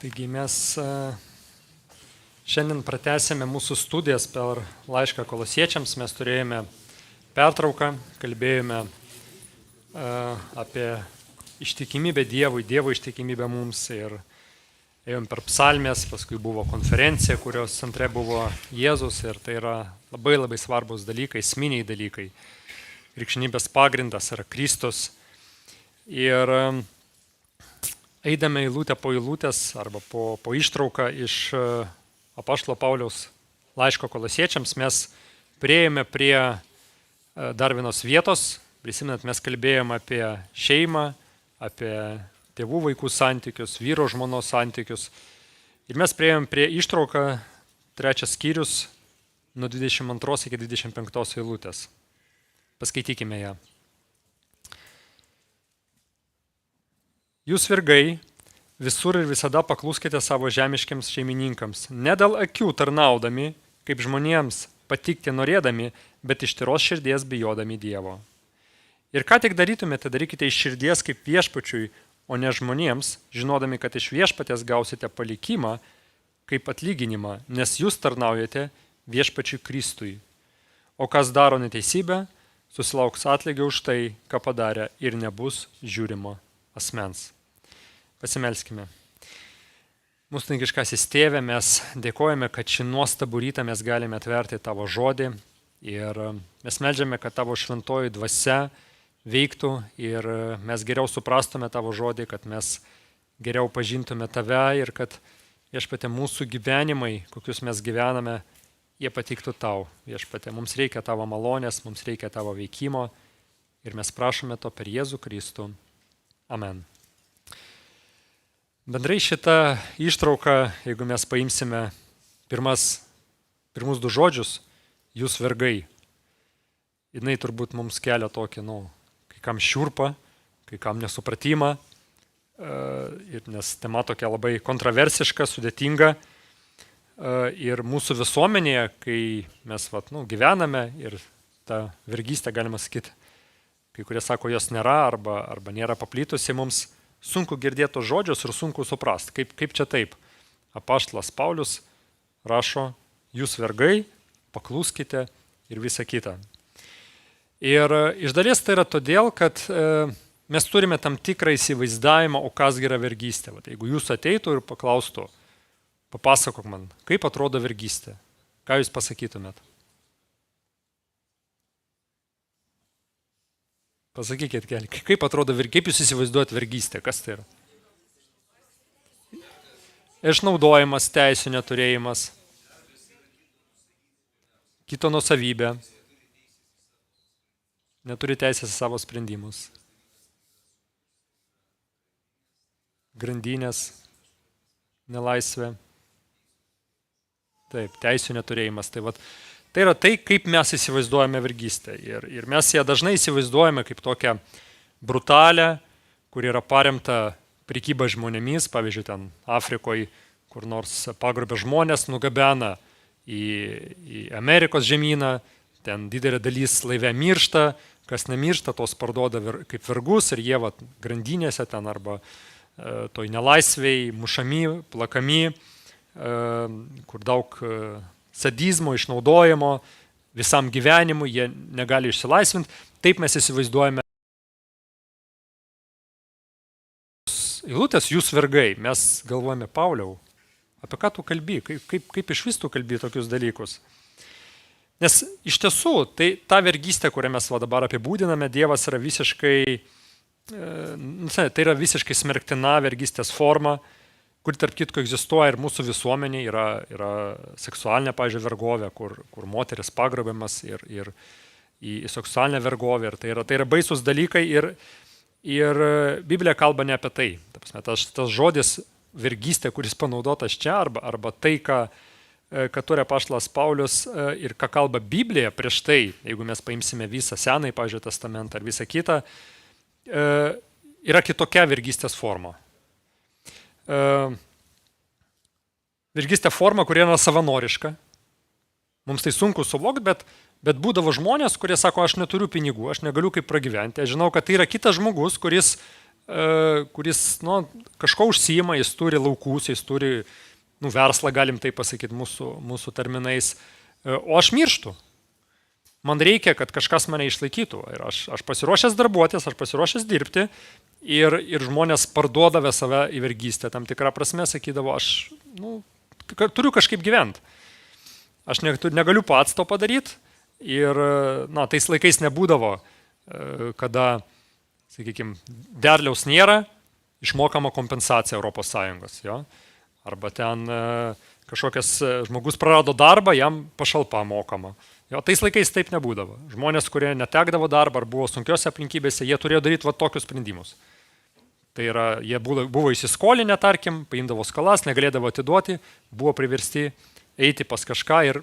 Taigi mes šiandien pratęsėme mūsų studijas per laišką Kolosiečiams. Mes turėjome pertrauką, kalbėjome apie ištikimybę Dievui, Dievo ištikimybę mums ir ėjom per psalmės, paskui buvo konferencija, kurios centre buvo Jėzus ir tai yra labai labai svarbus dalykai, esminiai dalykai. Krikščionybės pagrindas yra Kristus. Ir eidame eilutę po eilutės arba po ištrauką iš apaštalo Pauliaus laiško Kolosiečiams, mes priėjome prie dar vienos vietos. Prisimenat, mes kalbėjome apie šeimą, apie tėvų vaikų santykius, vyro žmonos santykius. Ir mes priėjome prie ištrauką, 3 skyrius, nuo 22 iki 25 eilutės. Paskaitykime ją. Jūs vergai, visur ir visada pakluskite savo žemiškiams šeimininkams, ne dėl akių tarnaudami, kaip žmonėms patikti norėdami, bet iš tyros širdies bijodami Dievo. Ir ką tik darytumėte, darykite iš širdies kaip viešpačiui, o ne žmonėms, žinodami, kad iš viešpatės gausite palikimą kaip atlyginimą, nes jūs tarnaujate viešpačiui Kristui. O kas daro neteisybę, susilauks atlygio už tai, ką padarė ir nebus žiūrimo asmens. Pasimelskime. Mūsų dangiškasis Tėve, mes dėkojame, kad šį nuostabų rytą mes galime atverti tavo žodį ir mes meldžiame, kad tavo šventoji dvasia veiktų ir mes geriau suprastume tavo žodį, kad mes geriau pažintume tave ir kad viešpatie mūsų gyvenimai, kokius mes gyvename, jie patiktų tau. Viešpatie, mums reikia tavo malonės, mums reikia tavo veikimo ir mes prašome to per Jėzų Kristų. Amen. Bendrai šitą ištrauką, jeigu mes paimsime pirmus 2 žodžius, jūs vergai, jinai turbūt mums kelia tokį, kai kam šiurpą, kai kam nesupratimą, nes tema tokia labai kontroversiška, sudėtinga. Ir mūsų visuomenėje, kai mes gyvename ir tą vergystę, galima sakyti, kai kurie sako, jos nėra arba nėra paplitusi, mums sunku girdėti tos žodžius ir sunku suprasti, kaip čia taip. Apaštalas Paulius rašo, jūs vergai, pakluskite ir visa kita. Ir iš dalies tai yra todėl, kad mes turime tam tikrą įsivaizdavimą, o kas yra vergystė. Jeigu jūs ateitų ir paklaustų, papasakok man, kaip atrodo vergystė, ką jūs pasakytumėt? Pasakykit keli, kaip atrodo, kaip jūs įsivaizduojat vergystę, kas tai yra? Išnaudojimas, teisių neturėjimas, kito nuosavybė, neturi teisės į savo sprendimus, grandinės, nelaisvė, taip, teisių neturėjimas. Tai yra tai, kaip mes įsivaizduojame vergystę. Ir mes ją dažnai įsivaizduojame kaip tokią brutalę, kuri yra paremta prekyba žmonėmis, pavyzdžiui, ten Afrikoje, kur nors pagrobę žmonės nugabena į Amerikos žemyną, ten didelė dalis laive miršta, kas nemiršta, tos parduoda kaip vergus ir jie grandinėse ten arba toj nelaisvėj, mušami, plakami, kur daug sadizmo, išnaudojimo visam gyvenimui, jie negali išsilaisvinti. Taip mes įsivaizduojame eilutės, jūs vergai. Mes galvojame, Pauliau, apie ką tu kalbi, kaip iš vis tu kalbi tokius dalykus. Nes iš tiesų, tai ta vergystė, kurią mes dabar apibūdiname, Dievas yra visiškai, tai yra visiškai smerktina vergystės forma, kur tarp kitko egzistuoja ir mūsų visuomenė, yra seksualinė, pavyzdžiui, vergovė, kur moteris pagrobiamas ir į seksualinę vergovę. Ir tai yra baisus dalykai ir Biblija kalba ne apie tai. Tas žodis vergystė, kuris panaudotas čia, arba tai, ką turi apaštalas Paulius ir ką kalba Biblija prieš tai, jeigu mes paimsime visą Senąjį, pavyzdžiui, testamentą ar visą kitą, yra kitokia vergystės forma. Vergystė forma, kuri yra savanoriška. Mums tai sunku suvokti, bet būdavo žmonės, kurie sako, aš neturiu pinigų, aš negaliu kaip pragyventi. Aš žinau, kad tai yra kitas žmogus, kuris kuris kažko užsijima, jis turi laukus, jis turi verslą, galim tai pasakyti mūsų terminais, o aš mirštu. Man reikia, kad kažkas mane išlaikytų. Ir aš pasiruošęs darbuotis, aš pasiruošęs dirbti ir žmonės parduodavę save į vergystę. Tam tikrą prasme sakydavo, aš turiu kažkaip gyventi. Aš negaliu pats to padaryti ir tais laikais nebūdavo, kada, sakykime, derliaus nėra, išmokama kompensacija ES. Jo? Arba ten kažkokias žmogus prarado darbą, jam pašalpa mokama. Jo, tais laikais taip nebūdavo. Žmonės, kurie netekdavo darbą ar buvo sunkiose aplinkybėse, jie turėjo daryti tokius sprendimus. Tai yra, jie buvo įsiskolinę, tarkim, paimdavo skolas, negalėdavo atiduoti, buvo priversti eiti pas kažką ir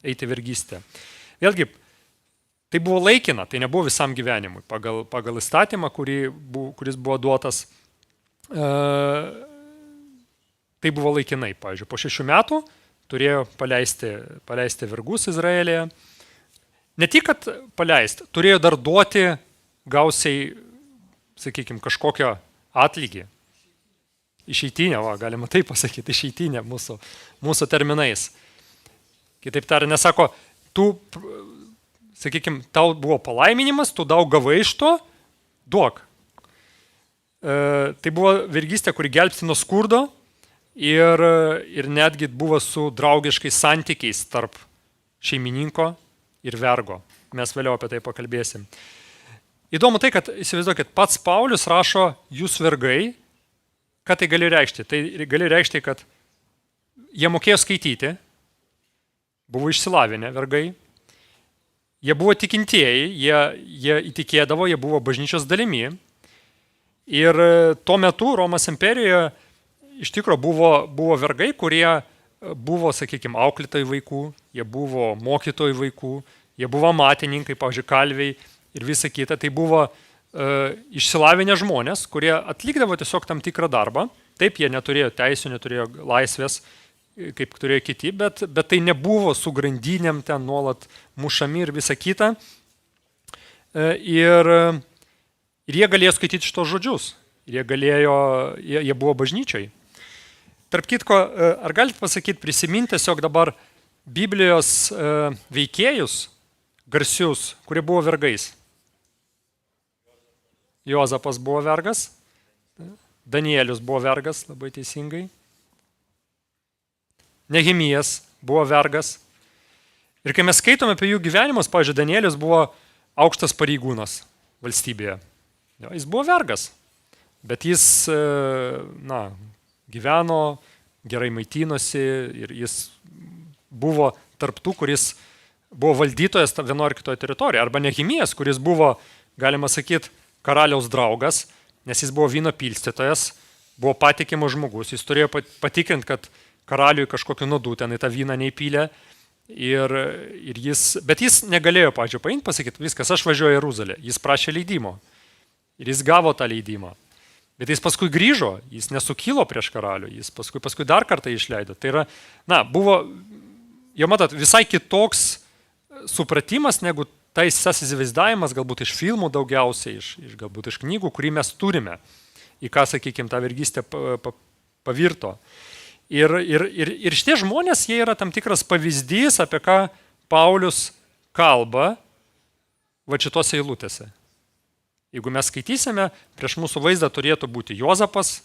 eiti vergystę. Vėlgi, tai buvo laikina, tai nebuvo visam gyvenimui. Pagal įstatymą, kuris buvo duotas, tai buvo laikinai. Pavyzdžiui, po 6 metų turėjo paleisti vergus Izraelyje. Ne tik, kad paleisti, turėjo dar duoti gausiai, sakykime, kažkokio atlygį. Išeitinę, galima taip pasakyti, išeitinę mūsų terminais. Kitaip tariant, nesako, tu, sakykime, tau buvo palaiminimas, tu daug gavai iš to, duok. Tai buvo vergystė, kuri gelbsti nuo skurdo, ir netgi buvo su draugiškais santykiais tarp šeimininko ir vergo. Mes vėliau apie tai pakalbėsim. Įdomu tai, kad įsivaizduokit, pats Paulius rašo jūs vergai. Ką tai gali reikšti? Tai gali reikšti, kad jie mokėjo skaityti, buvo išsilavinę vergai, jie buvo tikintieji, jie įtikėdavo, jie buvo bažnyčios dalimi. Ir tuo metu Romos imperijoje iš tikrųjų buvo vergai, kurie buvo, sakykime, auklėtojai vaikų, jie buvo mokytojai vaikų, jie buvo amatininkai, pavyzdžiui, kalviai ir visa kita. Tai buvo išsilavinę žmonės, kurie atlikdavo tiesiog tam tikrą darbą. Taip, jie neturėjo teisų, neturėjo laisvės, kaip turėjo kiti, bet tai nebuvo su grandinėm ten nuolat mušami ir visa kita. Ir jie galėjo skaityti šitos žodžius. Jie buvo bažnyčiai. Tarp kitko, ar galite pasakyti, prisiminti tiesiog dabar Biblijos veikėjus, garsius, kurie buvo vergais? Jozapas buvo vergas, Danielius buvo vergas, labai teisingai. Nehemijas buvo vergas. Ir kai mes skaitome apie jų gyvenimus, pavyzdžiui, Danielius buvo aukštas pareigūnas valstybėje. Jo, jis buvo vergas, bet jis, gyveno, gerai maitinosi ir jis buvo tarp tų, kuris buvo valdytojas vienoje ar kitoje teritorijoje. Arba Nehemijas, kuris buvo, galima sakyti, karaliaus draugas, nes jis buvo vyno pilstytojas, buvo patikimas žmogus. Jis turėjo patikrinti, kad karaliui kažkokiu nuodu ten į tą vyną neįpylė. Bet jis negalėjo, pavyzdžiui, paimti, pasakyti, viskas, aš važiuoju į Jeruzalę. Jis prašė leidimo. Ir jis gavo tą leidimą. Bet jis paskui grįžo, jis nesukilo prieš karalių, jis paskui dar kartą išleido. Tai yra, buvo, jau matot, visai kitoks supratimas, negu tais įsivaizdavimas, galbūt iš filmų daugiausiai, galbūt iš knygų, kurį mes turime, į ką, sakykime, tą vergystę pavirto. Ir šitie žmonės, jie yra tam tikras pavyzdys, apie ką Paulius kalba va šitose eilutėse. Jeigu mes skaitysime, prieš mūsų vaizdą turėtų būti Jozapas,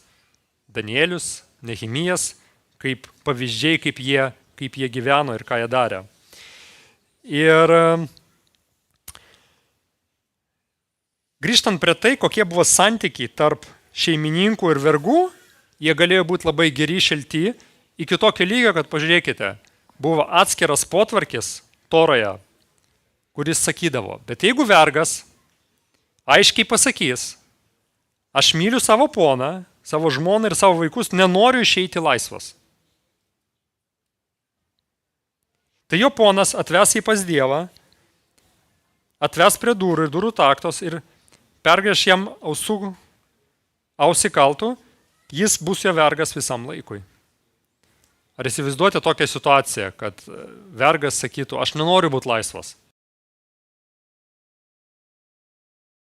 Danielius, Nehemijas, kaip pavyzdžiai, kaip jie gyveno ir ką jie darė. Ir grįžtant prie tai, kokie buvo santykiai tarp šeimininkų ir vergų, jie galėjo būti labai geri, šilti, iki tokio lygio, kad pažiūrėkite, buvo atskiras potvarkis Toroje, kuris sakydavo, bet jeigu vergas aiškiai pasakys, aš myliu savo poną, savo žmoną ir savo vaikus, nenoriu išeiti laisvas. Tai jo ponas atves jį pas Dievą, atves prie durų ir durų taktos ir pergręš jam ausį kaltų, jis bus jo vergas visam laikui. Ar įsivaizduoti tokią situaciją, kad vergas sakytų, aš nenoriu būti laisvas.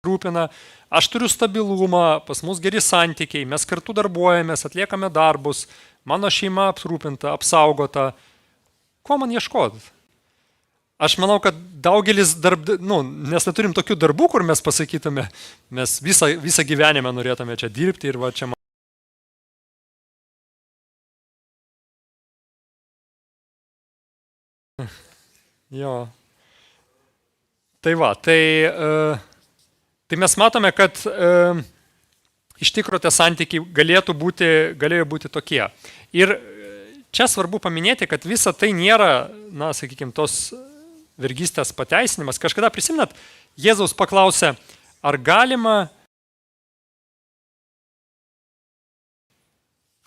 rūpina, aš turiu stabilumą, pas mus geri santykiai, mes kartu darbuojamės, atliekame darbus, mano šeima aprūpinta, apsaugota. Ko man ieškoti? Aš manau, kad daugelis nes neturim tokių darbų, kur mes pasakytume, mes visą gyvenimą norėtume čia dirbti ir va čia. Jo. Tai va, tai mes matome, kad iš tikrųjų tie santykiai galėjo būti tokie. Ir čia svarbu paminėti, kad visa tai nėra, sakykime, tos vergystės pateisinimas. Kažkada prisimenat, Jėzaus paklausė, ar galima,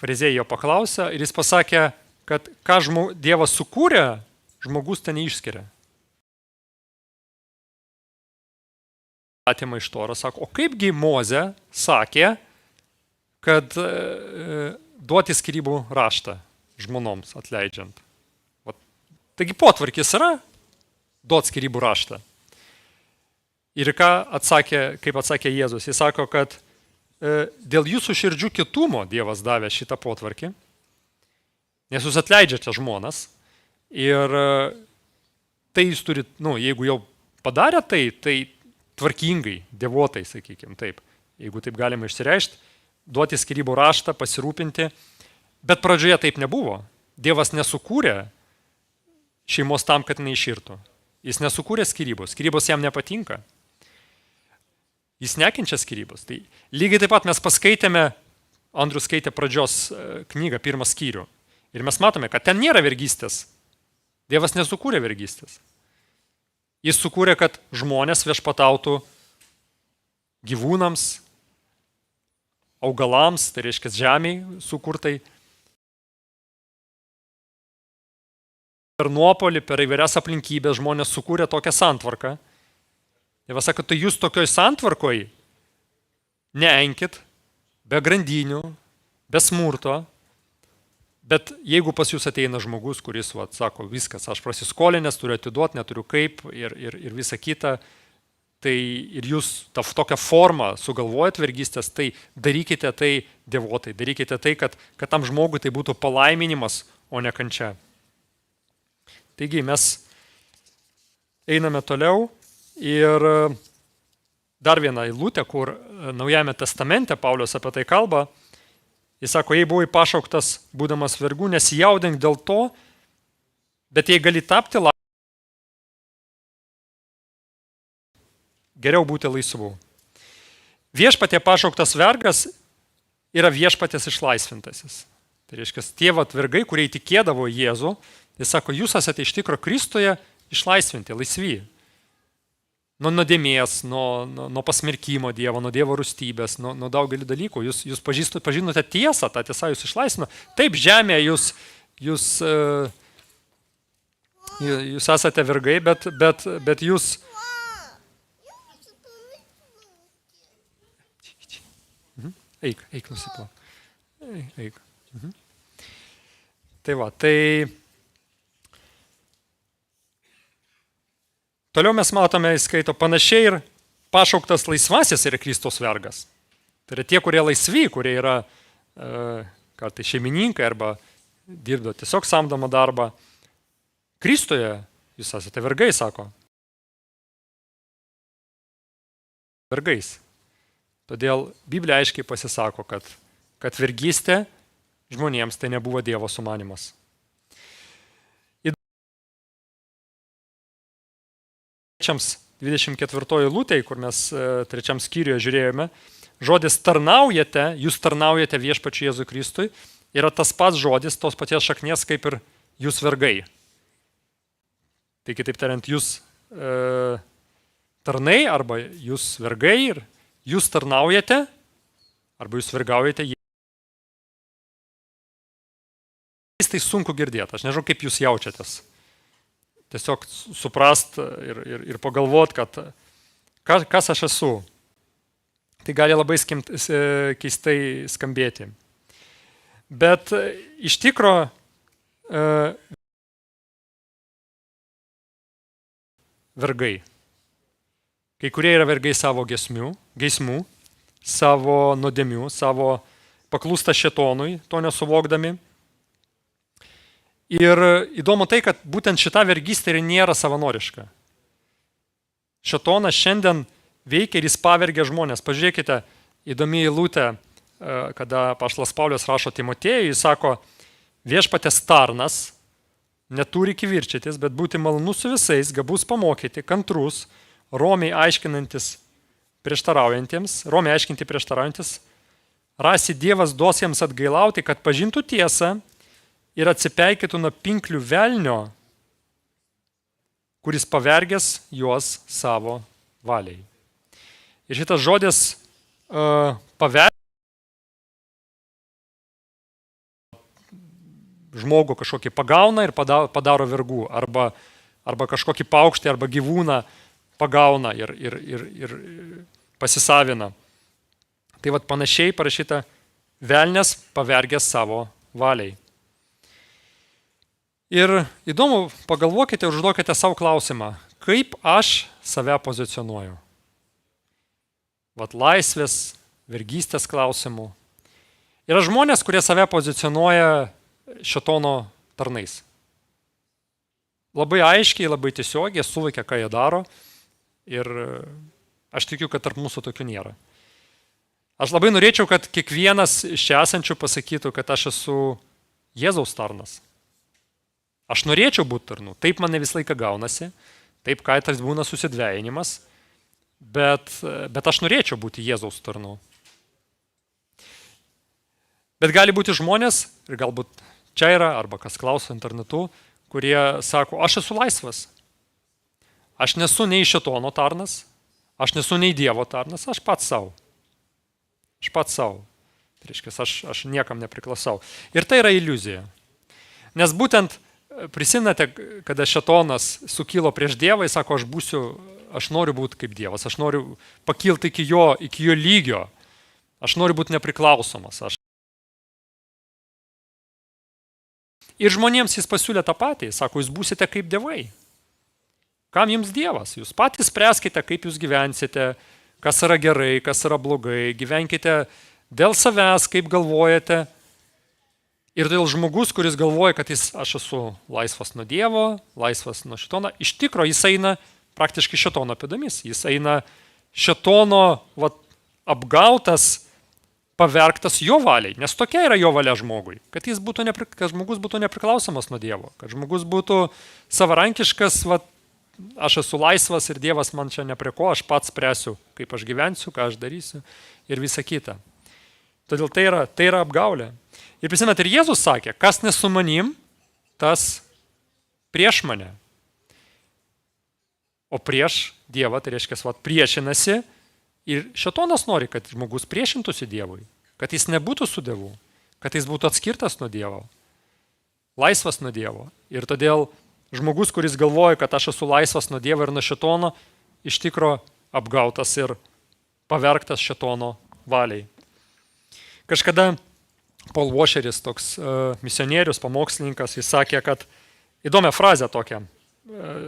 fariziejai jo paklausė ir jis pasakė, kad ką Dievas sukūrė, žmogus ten neišskiria. Atima iš Toro, sako, o kaipgi Mozė sakė, kad duoti skyrybų raštą žmonoms atleidžiant. Taigi potvarkis yra duoti skyrybų raštą. Ir kaip atsakė Jėzus, jis sako, kad dėl jūsų širdžių kitumo Dievas davė šitą potvarkį, nes jūs atleidžiate žmonas ir tai jūs turit, jeigu jau padarė tai tvarkingai, dievotai, sakykime, taip, jeigu taip galima išsireikšti, duoti skyrybų raštą, pasirūpinti, bet pradžioje taip nebuvo. Dievas nesukūrė šeimos tam, kad neiširtų. Jis nesukūrė skyrybos. Skyrybos jam nepatinka. Jis nekenčia skyrybos. Tai lygiai taip pat mes paskaitėme, Andrius skaitė pradžios knygą, pirmą skyrių. Ir mes matome, kad ten nėra vergystės. Dievas nesukūrė vergystės. Jis sukūrė, kad žmonės viešpatautų gyvūnams, augalams, tai reiškia žemiai sukurtai. Per nuopolį, per įvairias aplinkybės žmonės sukūrė tokią santvarką. Dievas sako, tai jūs tokioj santvarkoj neenkit, be grandinių, be smurto, bet jeigu pas jūs ateina žmogus, kuris sako, viskas, aš prasiskolinęs, turiu atiduoti, neturiu kaip ir visa kita, tai ir jūs tokią formą sugalvojat vergystės, tai darykite tai dievotai, darykite tai, kad tam žmogui tai būtų palaiminimas, o ne kančia. Taigi mes einame toliau ir dar viena eilutė, kur Naujajame testamente Paulius apie tai kalba. Jis sako, jei buvai pašauktas, būdamas vergu, nesijaudink dėl to, bet jei gali tapti geriau būti laisvu. Viešpatie pašauktas vergas yra viešpatės išlaisvintasis. Tai reiškia, tie vergai, kurie įtikėdavo Jėzų, jis sako, jūs esate iš tikro Kristuje išlaisvinti, laisvi. Nuo nuodėmės, nuo pasmerkimo Dievo, nuo Dievo rūstybės, nuo daugelį dalykų. Jūs pažinote tiesą, ta tiesa jūs išlaisvino. Taip, žemėje jūs esate vergai, bet jūs... Eik, nusiplauk. Eik. Tai va, tai... Toliau mes matome, skaito panašiai ir pašauktas laisvasis yra Kristaus vergas. Tai yra tie, kurie laisvi, kurie yra kartais šeimininkai arba dirbo tiesiog samdomą darbą. Kristuje jūs esate vergai, sako. Vergais. Todėl Biblija aiškiai pasisako, kad vergystė žmonėms tai nebuvo Dievo sumanymas. 24 eilutėje, kur mes 3 skyriuje žiūrėjome, žodis tarnaujate, jūs tarnaujate viešpačiui Jėzui Kristui, yra tas pats žodis, tos paties šaknies kaip ir jūs vergai. Tai kitaip tariant, jūs tarnai arba jūs vergai ir jūs tarnaujate arba jūs vergaujate. Tai sunku girdėti, aš nežinau, kaip jūs jaučiatės. Tiesiog suprast ir pagalvot, kad kas aš esu. Tai gali labai keistai skambėti. Bet iš tikro vergai. Kai kurie yra vergai savo geismų, savo nuodėmių, savo paklūsta šėtonui, to nesuvokdami. Ir įdomu tai, kad būtent šita vergystė ir nėra savanoriška. Šėtonas šiandien veikia ir jis pavergia žmonės. Pažiūrėkite, įdomi eilutė, kada apaštalas Paulius rašo Timotiejui, jis sako, viešpatės tarnas neturi kivirčytis, bet būti malonus su visais, gabus pamokyti, kantrus, romiai aiškinti prieštaraujantis, rasi Dievas duos jiems atgailauti, kad pažintų tiesą ir atsipeikytų nuo pinklių velnio, kuris pavergęs juos savo valiai. Ir šitas žodis pavergęs žmogų kažkokį pagauna ir padaro vergų, arba kažkokį paukštį, arba gyvūną pagauna ir pasisavina. Tai vat panašiai parašyta velnias pavergęs savo valiai. Ir įdomu, pagalvokite ir užduokite savo klausimą, kaip aš save pozicionuoju. Vat laisvės, vergystės klausimų. Yra žmonės, kurie save pozicionuoja šėtono tarnais. Labai aiškiai, labai tiesiogiai suvokia, ką jie daro. Ir aš tikiu, kad tarp mūsų tokių nėra. Aš labai norėčiau, kad kiekvienas iš čia esančių pasakytų, kad aš esu Jėzaus tarnas. Aš norėčiau būti tarnu. Taip man ne visą laiką gaunasi. Taip kartais būna susidvejinimas. Bet aš norėčiau būti Jėzaus tarnu. Bet gali būti žmonės, ir galbūt čia yra, arba kas klauso internetu, kurie sako, aš esu laisvas. Aš nesu nei šėtono tarnas, aš nesu nei Dievo tarnas, aš pats savo. Tai reiškia, aš niekam nepriklausau. Ir tai yra iliuzija. Nes būtent prisimenate, kada šėtonas sukilo prieš Dievą, jis sako, aš noriu būti kaip Dievas, aš noriu pakilti iki jo lygio, aš noriu būti nepriklausomas. Ir žmonėms jis pasiūlė tą patį, sako, jūs būsite kaip dievai. Kam jums Dievas? Jūs patys spręskite, kaip jūs gyvensite, kas yra gerai, kas yra blogai, gyvenkite dėl savęs, kaip galvojate. Ir dėl žmogus, kuris galvoja, kad aš esu laisvas nuo Dievo, laisvas nuo šėtono, iš tikro jis eina praktiškai šėtono pėdomis. Jis eina šėtono apgautas, pavergtas jo valiai, nes tokia yra jo valia žmogui, kad žmogus būtų nepriklausomas nuo Dievo, kad žmogus būtų savarankiškas, aš esu laisvas ir Dievas man čia ne prie ko, aš pats spręsiu, kaip aš gyvensiu, ką aš darysiu ir visa kita. Todėl tai yra apgaulė. Ir prisimenat, ir Jėzus sakė, kas ne su manim, tas prieš mane. O prieš Dievą, tai reiškia, priešinasi. Ir šėtonas nori, kad žmogus priešintųsi Dievui, kad jis nebūtų su Dievu, kad jis būtų atskirtas nuo Dievo, laisvas nuo Dievo. Ir todėl žmogus, kuris galvoja, kad aš esu laisvas nuo Dievo ir nuo šėtono, iš tikro apgautas ir pavergtas šėtono valiai. Kažkada Paul Washeris, toks misionierius, pamokslininkas, jis sakė, kad įdomią frazę tokią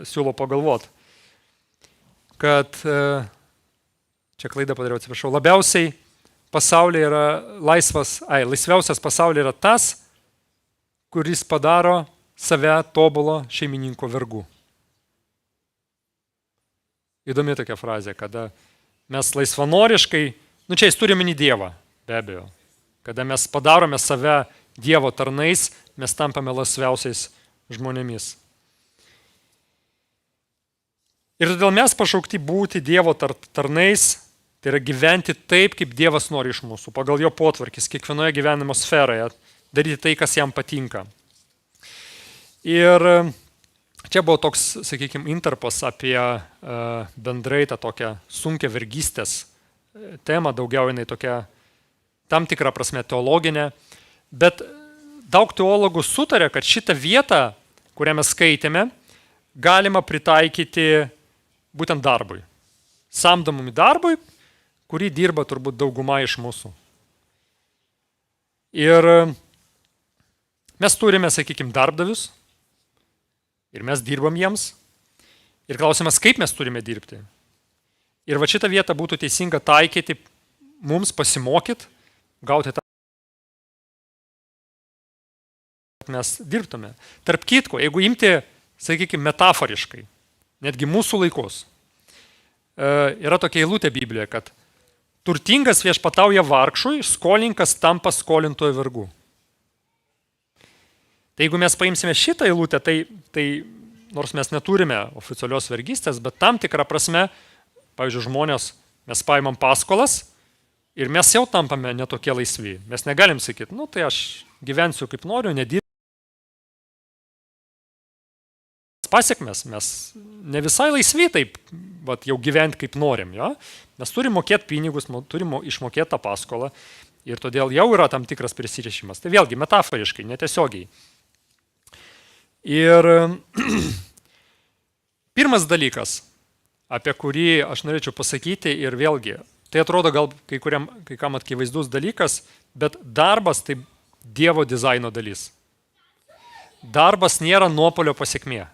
siūlau pagalvoti, kad čia klaidą padariau, atsiprašau. Labiausiai pasaulyje yra laisviausias pasaulyje yra tas, kuris padaro save tobulo šeimininko vergu. Įdomi tokia frazė, kada mes laisvanoriškai, čia jis turime į Dievą, be abejo. Kada mes padarome save Dievo tarnais, mes tampame laisviausiais žmonėmis. Ir todėl mes pašaukti būti Dievo tarnais, tai yra gyventi taip, kaip Dievas nori iš mūsų, pagal jo potvarkis, kiekvienoje gyvenimo sferoje, daryti tai, kas jam patinka. Ir čia buvo toks, sakykime, intarpas apie bendrai tą tokią sunkią vergystės temą, daugiau jinai tokia tam tikrą prasme teologinė, bet daug teologų sutarė, kad šitą vietą, kurią mes skaitėme, galima pritaikyti būtent darbui. Samdomam darbui, kurį dirba turbūt dauguma iš mūsų. Ir mes turime, sakykime, darbdavius ir mes dirbam jiems. Ir klausimas, kaip mes turime dirbti. Ir va šitą vietą būtų teisinga taikyti, mums pasimokyti, gauti tą, kad mes dirbtume. Tarp kitko, jeigu imti, sakykime, metaforiškai, netgi mūsų laikus, yra tokia eilutė Biblijoje, kad turtingas viešpatauja vargšui, skolininkas tampa skolintojo vergu. Tai jeigu mes paimsime šitą eilutę, tai nors mes neturime oficialios vergystės, bet tam tikrą prasme, pavyzdžiui, žmonės, mes paimam paskolas ir mes jau tampame netokie laisvi. Mes negalim sakyti, nu tai aš gyvensiu kaip noriu, nedirbsiu. Pasiekmes, mes ne visai laisvi taip, vat, jau gyventi kaip norim. Jo? Mes turim mokėti pinigus, turim išmokėti tą paskolą ir todėl jau yra tam tikras prisirišimas. Tai vėlgi metaforiškai, netiesiogiai. Ir pirmas dalykas, apie kurį aš norėčiau pasakyti ir vėlgi, tai atrodo gal kai kam akivaizdus dalykas, bet darbas tai Dievo dizaino dalis. Darbas nėra nuopolio pasiekmė.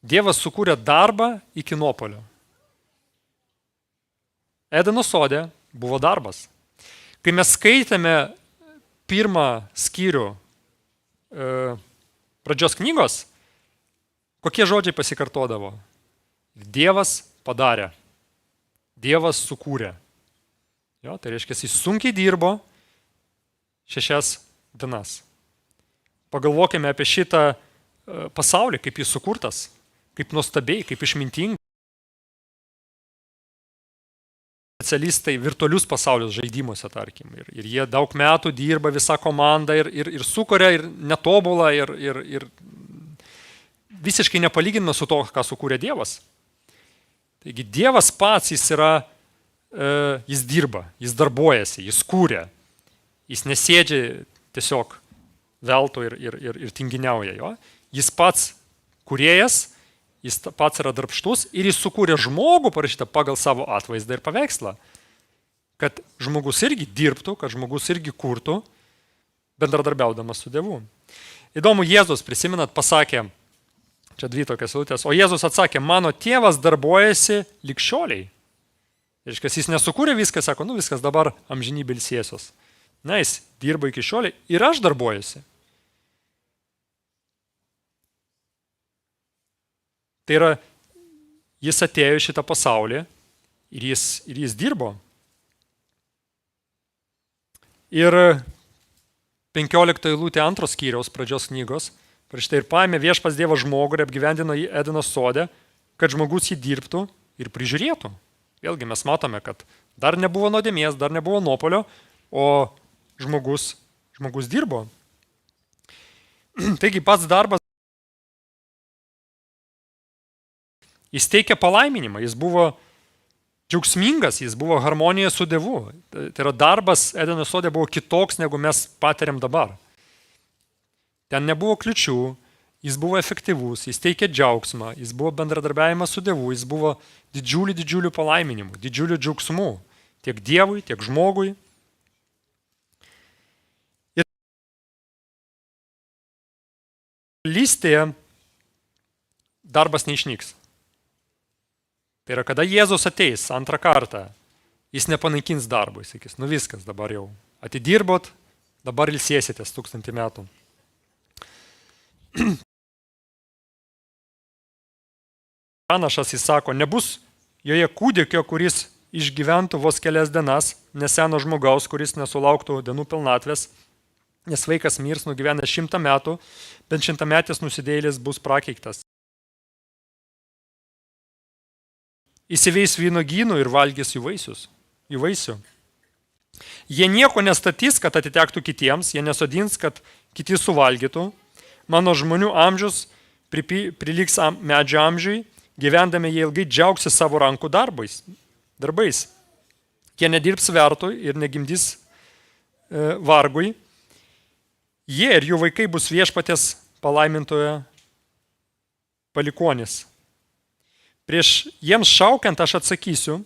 Dievas sukūrė darbą iki nuopolio. Edeno sode buvo darbas. Kai mes skaitėme pirmą skyrių pradžios knygos, kokie žodžiai pasikartodavo? Dievas padarė. Dievas sukūrė. Jo, tai reiškia, jis sunkiai dirbo 6 dienas. Pagalvokime apie šitą pasaulį, kaip jis sukurtas, kaip nuostabiai, kaip išmintingai. Specialistai virtualius pasaulius žaidimuose, tarkim. Ir jie daug metų dirba visa komanda ir sukuria ir netobulą ir visiškai nepalyginama su to, ką sukūrė Dievas. Taigi Dievas pats jis dirba, jis darbuojasi, jis kūrė. Jis nesėdžia tiesiog velto ir tinginiauja. Jo? Jis pats kūrėjas, jis pats yra darbštus ir jis sukūrė žmogų, parašytą pagal savo atvaizdą ir paveikslą, kad žmogus irgi dirbtų, kad žmogus irgi kurtų, bendradarbiaudamas su Dievu. Įdomu, Jėzus, prisimenat, pasakė, čia 2 tokias eilutės, o Jėzus atsakė, mano tėvas darbuojasi lig šioliai. Reiškia, jis nesukūrė viską, sako, nu viskas dabar amžinybė ilsėsios. Na, jis dirba iki šioliai ir aš darbuojuosi. Tai yra, jis atėjo į šitą pasaulį ir jis dirbo. Ir 15 eilutė 2 skyriaus pradžios knygos, parašyta ir paėmė viešpats Dievas žmogų ir apgyvendino jį Edeno sode, kad žmogus jį dirbtų ir prižiūrėtų. Vėlgi mes matome, kad dar nebuvo nuodėmės, dar nebuvo nuopolio, o žmogus dirbo. Taigi pats darbas jis teikė palaiminimą, jis buvo džiaugsmingas, jis buvo harmonija su Dievu. Tai yra darbas Edeno sode buvo kitoks, negu mes patiriam dabar. Ten nebuvo kliučių, jis buvo efektyvus, jis teikė džiaugsmą, jis buvo bendradarbiavimas su Dievu, jis buvo didžiulių palaiminimų, didžiulių džiaugsmų tiek Dievui, tiek žmogui. Ir lystėje darbas neišnyks. Tai yra, kada Jėzus ateis antrą kartą, jis nepanaikins darbo, jis sakys, nu viskas, dabar jau atidirbot, dabar ilsėsitės 1000 metų. Pranašas jis sako, nebus joje kūdikio, kuris išgyventų vos kelias dienas, neseno žmogaus, kuris nesulauktų dienų pilnatvės, nes vaikas mirs nugyvenęs 100 metų, bent 100-metis nusidėjėlis bus prakeiktas. Įsiveis vynogynų ir valgys jų vaisių. Jie nieko nestatys, kad atitektų kitiems, jie nesodins, kad kiti suvalgytų. Mano žmonių amžius priliks medžio amžiui, gyvendami jie ilgai džiaugsi savo rankų darbais. Jie nedirbs vertui ir negimdys vargui. Jie ir jų vaikai bus viešpaties palaimintojo palikuonis. Prieš jiems šaukiant aš atsakysiu.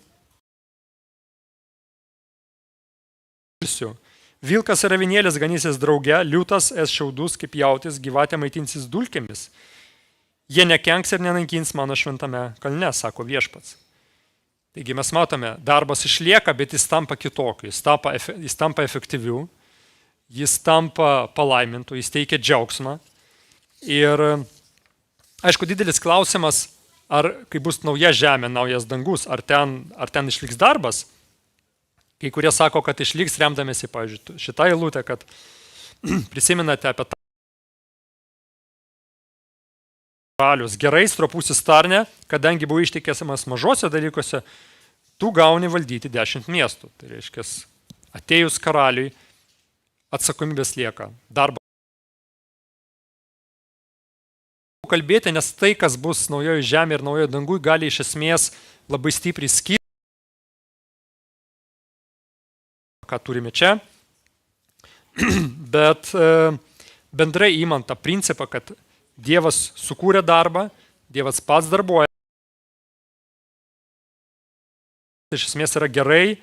Vilkas ir avinėlis ganysis drauge, liūtas es šiaudus kaip jautis, gyvatė maitinsis dulkėmis. Jie nekenks ir nenaikins mano šventame kalne, sako viešpats. Taigi mes matome, darbas išlieka, bet jis tampa kitokiu, jis tampa efektyviu, jis tampa palaimintu, jis teikia džiaugsmą. Ir aišku, didelis klausimas, ar kai bus nauja žemė, naujas dangus, ar ten išliks darbas. Kai kurie sako, kad išliks remdamėsi, pavyzdžiui, šitą eilutę, kad prisimenate apie tą karalius. Gerai, stropusis tarne, kadangi buvo ištikėsimas mažose dalykuose, tu gauni valdyti 10 miestų. Tai reiškia, atėjus karaliui, atsakomybės lieka. Darbo kalbėti, nes tai, kas bus naujoje žemėje ir naujoje dangui, gali iš esmės labai stipriai skirti, ką turime čia. Bet bendrai įmant tą principą, kad Dievas sukūrė darbą, Dievas pats darbuoja. Iš esmės yra gerai,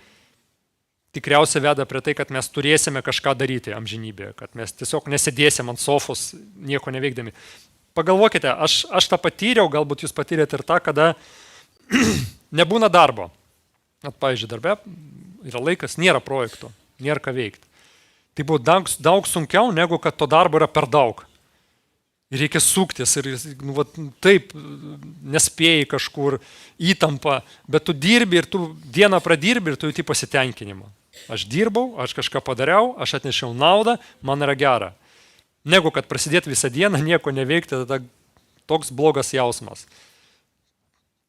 tikriausiai veda prie tai, kad mes turėsime kažką daryti amžinybėje, kad mes tiesiog nesėdėsim ant sofos, nieko neveikdami. Pagalvokite, aš tą patyriau, galbūt jūs patyrėte ir tą, kada nebūna darbo. At, pavyzdžiui, darbe yra laikas, nėra projektų, nėra ką veikti. Tai buvo daug sunkiau, negu kad to darbo yra per daug. Ir reikia suktis ir taip nespėjai kažkur įtampa, bet tu dirbi ir tu dieną pradirbi ir tu jauti pasitenkinimą. Aš dirbau, aš kažką padariau, aš atnešiau naudą, man yra gera. Negu kad prasidėti visą dieną, nieko neveikti, tada toks blogas jausmas.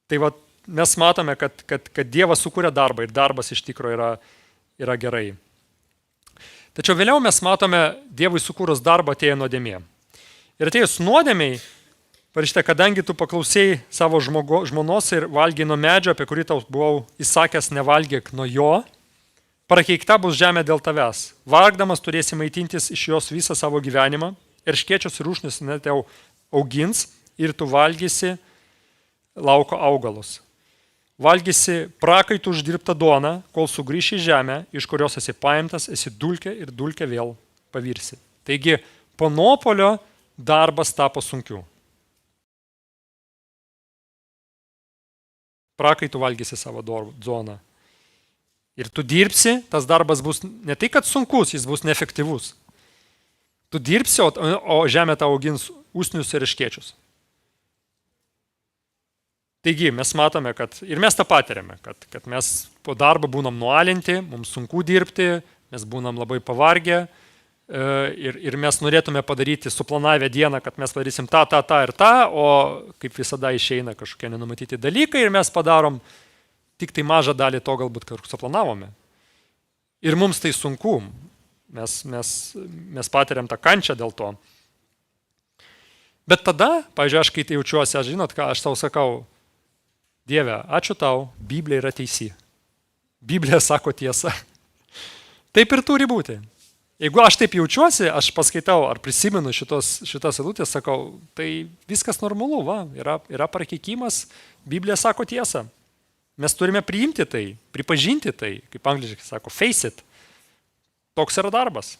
Tai mes matome, kad Dievas sukūrė darbą ir darbas iš tikrųjų yra gerai. Tačiau vėliau mes matome, Dievui sukūrus darbą atėjo nuodėmė. Ir atėjus nuodėmiai, parašyta, kadangi tu paklausėjai savo žmonos ir valgiai nuo medžio, apie kurį tau buvau įsakęs nevalgyk nuo jo, prakeikta bus žemė dėl tavęs. Vargdamas turėsi maitintis iš jos visą savo gyvenimą, erškėčius ir rūšnis net jau augins ir tu valgysi lauko augalus. Valgysi prakaitų uždirbtą duoną, kol sugrįši į žemę, iš kurios esi paimtas, esi dulkė ir dulkė vėl pavirsi. Taigi, po nuopuolio darbas tapo sunkiu. Prakaitų valgysi savo duoną. Ir tu dirbsi, tas darbas bus ne tai, kad sunkus, jis bus neefektyvus. Tu dirbsi, o žemė tau augins usnius ir erškėčius. Taigi, mes matome, ir mes tą patiriame, kad mes po darbo būnam nualinti, mums sunku dirbti, mes būnam labai pavargę ir mes norėtume padaryti suplanavę dieną, kad mes padarysim tą ir tą, o kaip visada išeina kažkokie nenumatyti dalykai ir mes padarom tik tai mažą dalį to galbūt, kur suplanavome. Ir mums tai sunku, mes patiriam tą kančią dėl to. Bet tada, pavyzdžiui, aš kai tai jaučiuosi, žinot ką, aš tau sakau, Dieve, ačiū tau, Biblija yra teisi. Biblija sako tiesą. Taip ir turi būti. Jeigu aš taip jaučiuosi, aš paskaitau ar prisimenu šitas eilutės, sakau, tai viskas normalu, yra prakeikimas, Biblija sako tiesą. Mes turime priimti tai, pripažinti tai, kaip angliškai sako, face it. Toks yra darbas.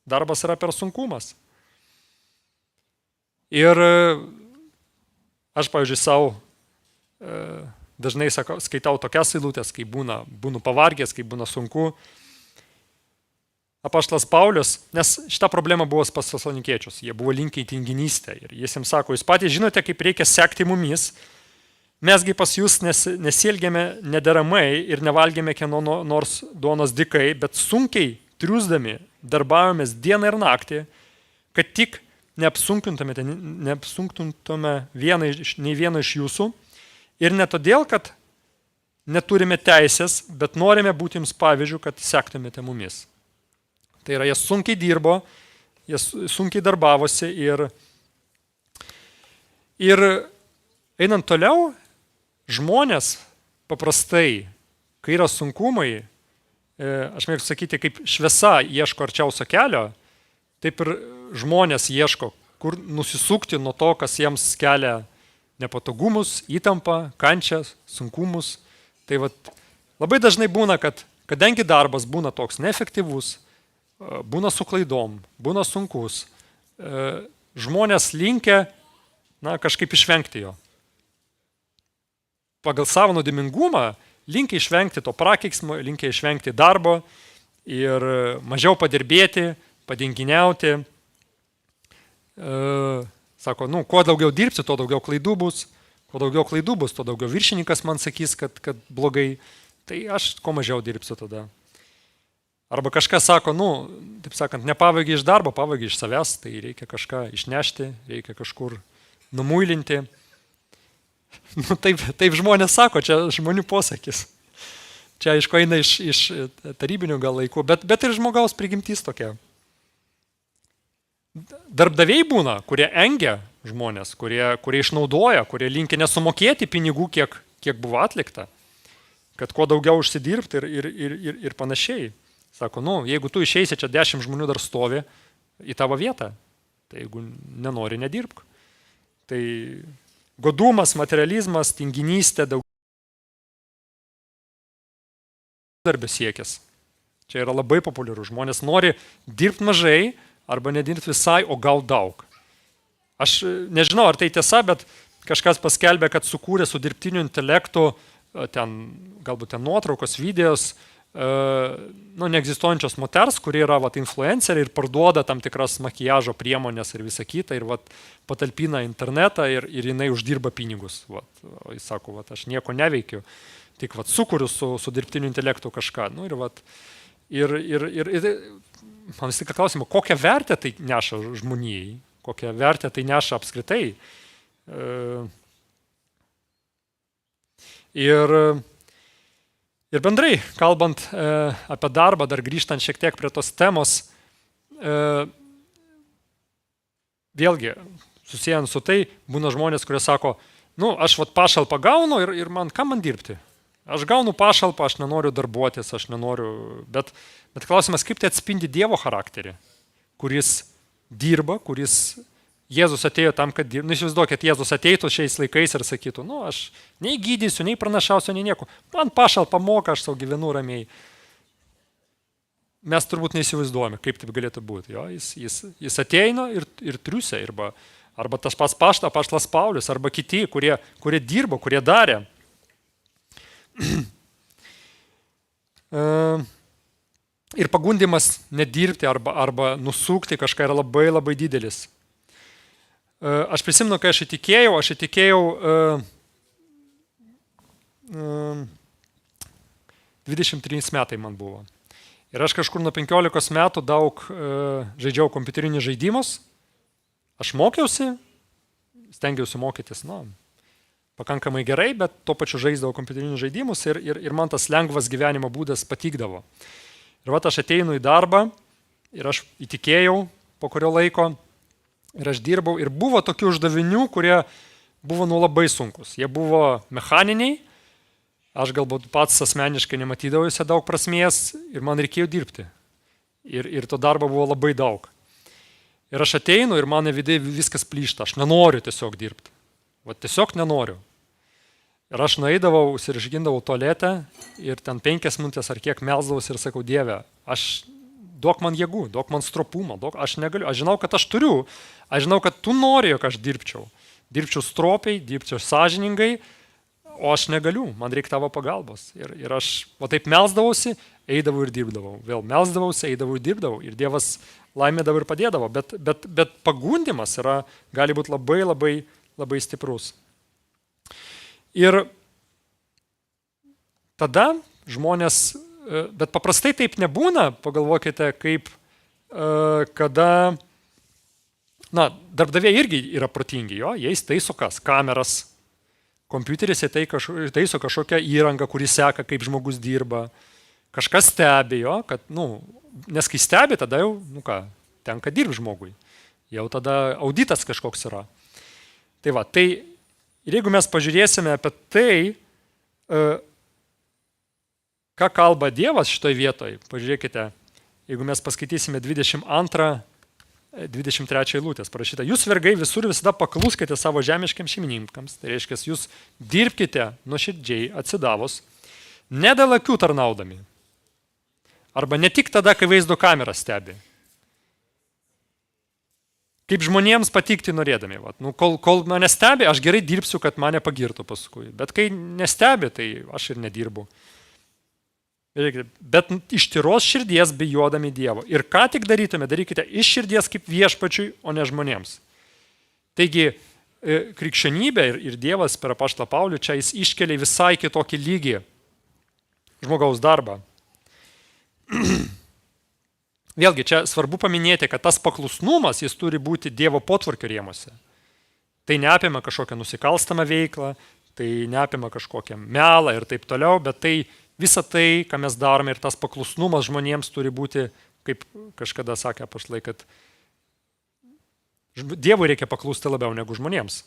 Darbas yra per sunkumas. Ir aš, pavyzdžiui, savo dažnai skaitau tokias eilutės, kai būnu pavargęs, kai būna sunku. Apaštalas Paulius, nes šita problema buvo pas tesalonikiečius, jie buvo linkę į tinginystę ir jis jiems sako, jūs patys žinote, kaip reikia sekti mumis, mesgi pas jūs nesielgėme nederamai ir nevalgėme kieno nors duonos dykai, bet sunkiai triūsdami darbavomės dieną ir naktį, kad tik neapsunkintume nei vieno iš jūsų. Ir ne todėl, kad neturime teisės, bet norime būti jums pavyzdžių, kad sektumėte mumis. Tai yra, jie sunkiai dirbo, jie sunkiai darbavosi ir einant toliau, žmonės paprastai, kai yra sunkumai, aš mėgstu sakyti, kaip šviesa ieško arčiausio kelio, taip ir žmonės ieško, kur nusisukti nuo to, kas jiems kelia nepatogumus, įtampą, kančią, sunkumus. Tai labai dažnai būna, kad kadangi darbas būna toks neefektyvus, būna su klaidom, būna sunkus, žmonės linkę kažkaip išvengti jo. pagal savo nuodėmingumą linkia išvengti to prakeiksmo, linkia išvengti darbo ir mažiau padirbėti, padinginiauti. Sako, kuo daugiau dirbsi, tuo daugiau klaidų bus, tuo daugiau viršininkas man sakys, kad blogai, tai aš kuo mažiau dirbsiu tada. Arba kažkas sako, taip sakant, nepavagia iš darbo, pavagia iš savęs, tai reikia kažką išnešti, reikia kažkur numuilinti. Taip žmonės sako, čia žmonių posakis. Čia aišku eina iš tarybinių gal laikų, bet ir žmogaus prigimtis tokia. Darbdaviai būna, kurie engia žmonės, kurie išnaudoja, kurie linkia nesumokėti pinigų, kiek buvo atlikta, kad kuo daugiau užsidirbti ir panašiai. Sako, jeigu tu išeisi, čia 10 žmonių dar stovi į tavo vietą, tai jeigu nenori, nedirbk. Tai godumas, materializmas, tinginystė, daug darbė siekis. Čia yra labai populiaru. Žmonės nori dirbti mažai arba nedirbti visai, o gal daug. Aš nežinau, ar tai tiesa, bet kažkas paskelbė, kad sukūrė su dirbtiniu intelektu galbūt nuotraukos, videos, neegzistuojančios moters, kurie yra influenceriai ir parduoda tam tikras makiažo priemonės ir visą kitą ir patalpina internetą ir jinai uždirba pinigus. Jis sako, aš nieko neveikiu, tik sukuriu su dirbtiniu intelektu kažką. Ir man vis tik klausimą, kokią vertę tai neša žmonijai, kokią vertę tai neša apskritai. Ir bendrai, kalbant apie darbą, dar grįžtant šiek tiek prie tos temos, vėlgi, susijęs su tai, būna žmonės, kurie sako, aš pašalpą gaunu ir kam man dirbti? Aš gaunu pašalpą, aš nenoriu darbuotis, aš nenoriu, bet klausimas, kaip tai atspindi Dievo charakterį, kuris dirba, kuris Jėzus atėjo tam, kad dirbtų. Įsivaizduokit, Jėzus ateitų šiais laikais ir sakytų, aš nei gydysiu, nei pranašausiu, nei nieko. Man pašalpą moka, aš savo gyvenu ramiai. Mes turbūt neįsivaizduojame, kaip taip galėtų būti. Jo, jis ateina ir triusia, arba tas pats apaštalas Paulius, arba kiti, kurie dirbo, kurie darė. Ir pagundimas nedirbti arba nusukti kažką yra labai labai didelis. Aš prisimenu, kai aš įtikėjau 23 metai man buvo. Ir aš kažkur nuo 15 metų daug žaidžiau kompiuterinius žaidimus. Aš mokiausi, stengiausi mokytis, pakankamai gerai, bet tuo pačiu žaisdavau kompiuterinius žaidimus ir man tas lengvas gyvenimo būdas patikdavo. Ir aš ateinu į darbą ir aš įtikėjau po kurio laiko. Ir aš dirbau ir buvo tokių uždavinių, kurie buvo labai sunkus. Jie buvo mechaniniai, aš galbūt pats asmeniškai nematydavau juose daug prasmės ir man reikėjo dirbti. Ir to darbo buvo labai daug. Ir aš ateinu ir mane vidai viskas plyšta, aš nenoriu tiesiog dirbti. Tiesiog nenoriu. Ir aš nueidavau, užsiržgindavau tualetę ir ten 5 minutės ar kiek melsdavausi ir sakau, Dieve, duok man jėgų, duok man stropumą, aš negaliu, aš žinau, kad aš turiu, aš žinau, kad tu nori, jog aš dirbčiau. Dirbčiau stropiai, dirbčiau sąžiningai, o aš negaliu, man reikia tavo pagalbos. Ir aš taip melsdavausi, eidavau ir dirbdavau. Vėl melsdavausi, eidavau ir dirbdavau. Ir Dievas laimėdavo ir padėdavo. Bet pagundimas gali būti labai labai labai stiprus. Ir tada žmonės, bet paprastai taip nebūna, pagalvokite, kaip kada, darbdaviai irgi yra protingi, jie taiso kameras, kompiuteris taiso kažkokią įrangą, kuri seka, kaip žmogus dirba, kažkas stebi, nes kai stebi, tada jau, tenka dirbti žmogui, jau tada auditas kažkoks yra. Tai ir jeigu mes pažiūrėsime apie tai, ką kalba Dievas šitoje vietoje, pažiūrėkite, jeigu mes paskaitysime 22-23 eilutės, parašyta, jūs vergai visur visada pakluskite savo žemiškiams šeimininkams, tai reiškia, jūs dirbkite nuoširdžiai atsidavus, ne dėl akių tarnaudami, arba ne tik tada, kai vaizdo kamera stebi. Kaip žmonėms patikti norėdami. Vat. Nu, kol mane stebi, aš gerai dirbsiu, kad mane pagirtų paskui. Bet kai nestebi, tai aš ir nedirbu. Bet iš tyros širdies bijodami Dievo. Ir ką tik darytume, darykite iš širdies kaip viešpačiui, o ne žmonėms. Taigi, krikščionybė ir Dievas per apaštalą Paulių čia jis iškelia visai kitokį lygį žmogaus darbą. Vėlgi, čia svarbu paminėti, kad tas paklusnumas, jis turi būti Dievo potvarkio rėmuose. Tai neapima kažkokią nusikalstamą veiklą, tai neapima kažkokią melą ir taip toliau, bet tai visa tai, ką mes darome ir tas paklusnumas žmonėms turi būti, kaip kažkada sakė apaštalai, kad Dievui reikia paklusti labiau negu žmonėms.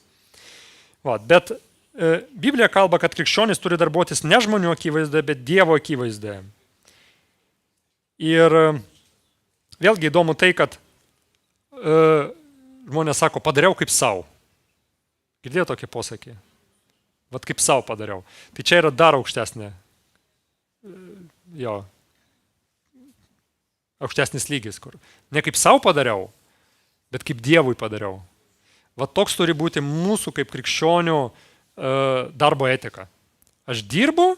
Bet Biblija kalba, kad krikščionis turi darbuotis ne žmonių akivaizdoje, bet Dievo akivaizdoje. Ir vėlgi įdomu tai, kad žmonės sako, padariau kaip savo. Girdėjo tokį posakį? Vat kaip savo padariau. Tai čia yra dar aukštesnė, aukštesnis lygis, kur ne kaip savo padariau, bet kaip Dievui padariau. Va toks turi būti mūsų kaip krikščionių darbo etika. Aš dirbu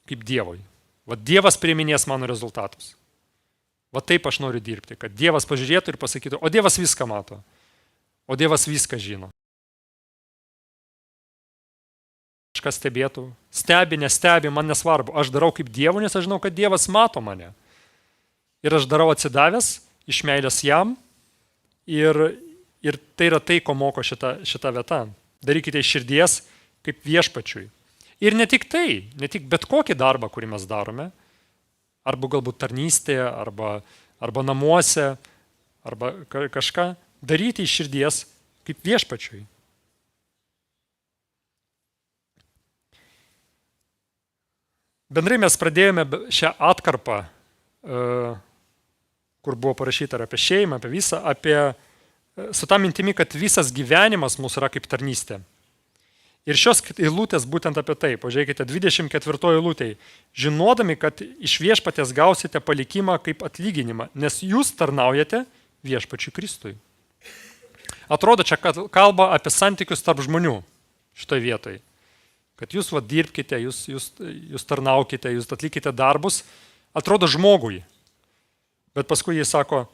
kaip Dievui. Va Dievas priiminės mano rezultatus. Va taip aš noriu dirbti, kad Dievas pažiūrėtų ir pasakytų, o Dievas viską mato. O Dievas viską žino. Kažkas stebėtų. Stebi, nestebi, man nesvarbu. Aš darau kaip Dievui, nes aš žinau, kad Dievas mato mane. Ir aš darau atsidavęs, iš meilės jam. Ir tai yra tai, ko moko šita vieta. Darykite iš širdies kaip viešpačiui. Ir ne tik tai, ne tik bet kokį darbą, kurį mes darome, arba galbūt tarnystėje, arba namuose, arba kažką, daryti iš širdies kaip viešpačiui. Bendrai mes pradėjome šią atkarpą, kur buvo parašyta apie šeimą, apie visą, su tą mintimi, kad visas gyvenimas mūsų yra kaip tarnystė. Ir šios eilutės būtent apie tai. Pažiūrėkite, 24 eilutėj. Žinodami, kad iš viešpaties gausite palikimą kaip atlyginimą, nes jūs tarnaujate viešpačiui Kristui. Atrodo, čia kalba apie santykius tarp žmonių šitoje vietoje. Kad jūs dirbkite, jūs tarnaukite, jūs atlikite darbus, atrodo žmogui. Bet paskui jis sako,